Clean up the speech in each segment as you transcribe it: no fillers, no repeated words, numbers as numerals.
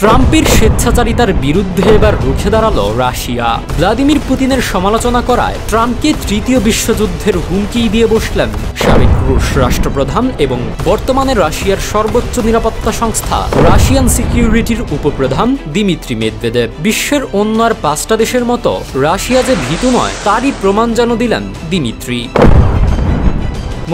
ট্রাম্পের স্বেচ্ছাচারিতার বিরুদ্ধে এবার রুখে দাঁড়ালো রাশিয়া। ভ্লাদিমির পুতিনের সমালোচনা করায় ট্রাম্পকে তৃতীয় বিশ্বযুদ্ধের হুমকি দিয়ে বসলেন সাবেক রুশ রাষ্ট্রপ্রধান এবং বর্তমানে রাশিয়ার সর্বোচ্চ নিরাপত্তা সংস্থা রাশিয়ান সিকিউরিটির উপপ্রধান দিমিত্রি মেদভেদেভ। বিশ্বের অন্য আর 5টা দেশের মতো রাশিয়া যে ভীতু নয় তারই প্রমাণ যেন দিলেন দিমিত্রি।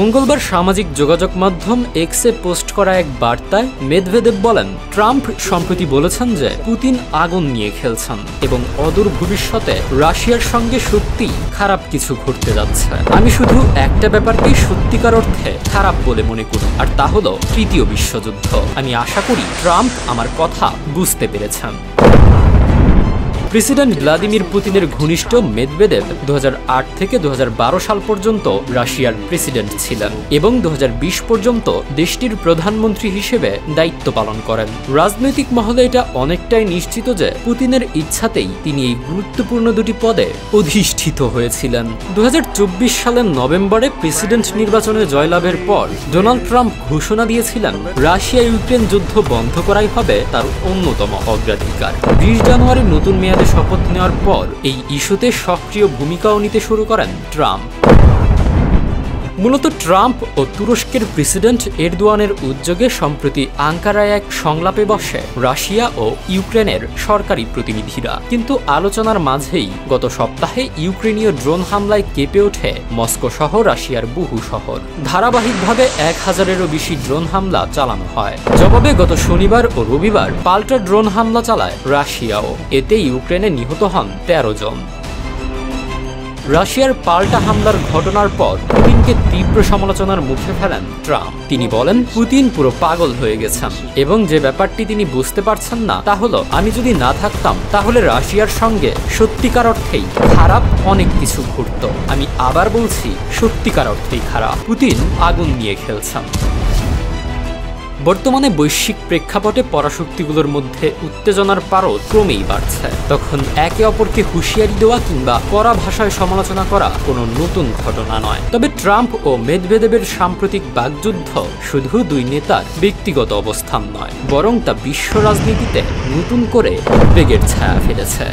মঙ্গলবার সামাজিক যোগাযোগ মাধ্যম এক্সে পোস্ট করা এক বার্তায় মেদভেদেভ বলেন, ট্রাম্প সম্প্রতি বলেছেন যে পুতিন আগুন নিয়ে খেলছেন এবং অদূর ভবিষ্যতে রাশিয়ার সঙ্গে সত্যি খারাপ কিছু ঘটতে যাচ্ছে। আমি শুধু একটা ব্যাপারকেই সত্যিকার অর্থে খারাপ বলে মনে করি, আর তা হলো তৃতীয় বিশ্বযুদ্ধ। আমি আশা করি ট্রাম্প আমার কথা বুঝতে পেরেছেন। প্রেসিডেন্ট ভ্লাদিমির পুতিনের ঘনিষ্ঠ মেদভেদেভ 2008 থেকে 2012 সাল পর্যন্ত রাশিয়ার প্রেসিডেন্ট ছিলেন এবং 2020 পর্যন্ত দেশটির প্রধানমন্ত্রী হিসেবে দায়িত্ব পালন করেন। রাজনৈতিক মহলে এটা অনেকটাই নিশ্চিত যে পুতিনের ইচ্ছাতেই তিনি এই গুরুত্বপূর্ণ দুটি পদে অধিষ্ঠিত হয়েছিলেন। 2024 সালের নভেম্বরে প্রেসিডেন্ট নির্বাচনে জয়লাভের পর ডোনাল্ড ট্রাম্প ঘোষণা দিয়েছিলেন রাশিয়া ইউক্রেন যুদ্ধ বন্ধ করাই হবে তার অন্যতম অগ্রাধিকার। 20 জানুয়ারি নতুন মেয়াদে শপথ নেওয়ার পর এই ইস্যুতে সক্রিয় ভূমিকাও নিতে শুরু করেন ট্রাম্প। মূলত ট্রাম্প ও তুরস্কের প্রেসিডেন্ট এরদোয়ানের উদ্যোগে সম্প্রতি আঙ্কারায় এক সংলাপে বসে রাশিয়া ও ইউক্রেনের সরকারি প্রতিনিধিরা। কিন্তু আলোচনার মাঝেই গত সপ্তাহে ইউক্রেনীয় ড্রোন হামলায় কেঁপে ওঠে মস্কো সহ রাশিয়ার বহু শহর। ধারাবাহিকভাবে 1000-এরও বেশি ড্রোন হামলা চালানো হয়। জবাবে গত শনিবার ও রবিবার পাল্টা ড্রোন হামলা চালায় রাশিয়াও। এতে ইউক্রেনে নিহত হন 13 জন। রাশিয়ার পাল্টা হামলার ঘটনার পর পুতিনকে তীব্র সমালোচনার মুখে ফেলেন ট্রাম্প। তিনি বলেন, পুতিন পুরো পাগল হয়ে গেছেন এবং যে ব্যাপারটি তিনি বুঝতে পারছেন না তা হলো আমি যদি না থাকতাম তাহলে রাশিয়ার সঙ্গে সত্যিকার অর্থেই খারাপ অনেক কিছু ঘটত। আমি আবার বলছি, সত্যিকার অর্থেই খারাপ। পুতিন আগুন নিয়ে খেলছেন। বর্তমানে বৈশ্বিক প্রেক্ষাপটে পরাশক্তিগুলোর মধ্যে উত্তেজনার পারদ ক্রমেই বাড়ছে। তখন একে অপরকে হুঁশিয়ারি দেওয়া কিংবা কড়া ভাষায় সমালোচনা করা কোনো নতুন ঘটনা নয়। তবে ট্রাম্প ও মেদভেদেভের সাম্প্রতিক বাগযুদ্ধ শুধু দুই নেতার ব্যক্তিগত অবস্থান নয়, বরং তা বিশ্ব রাজনীতিতে নতুন করে উদ্বেগের ছায়া ফেলেছে।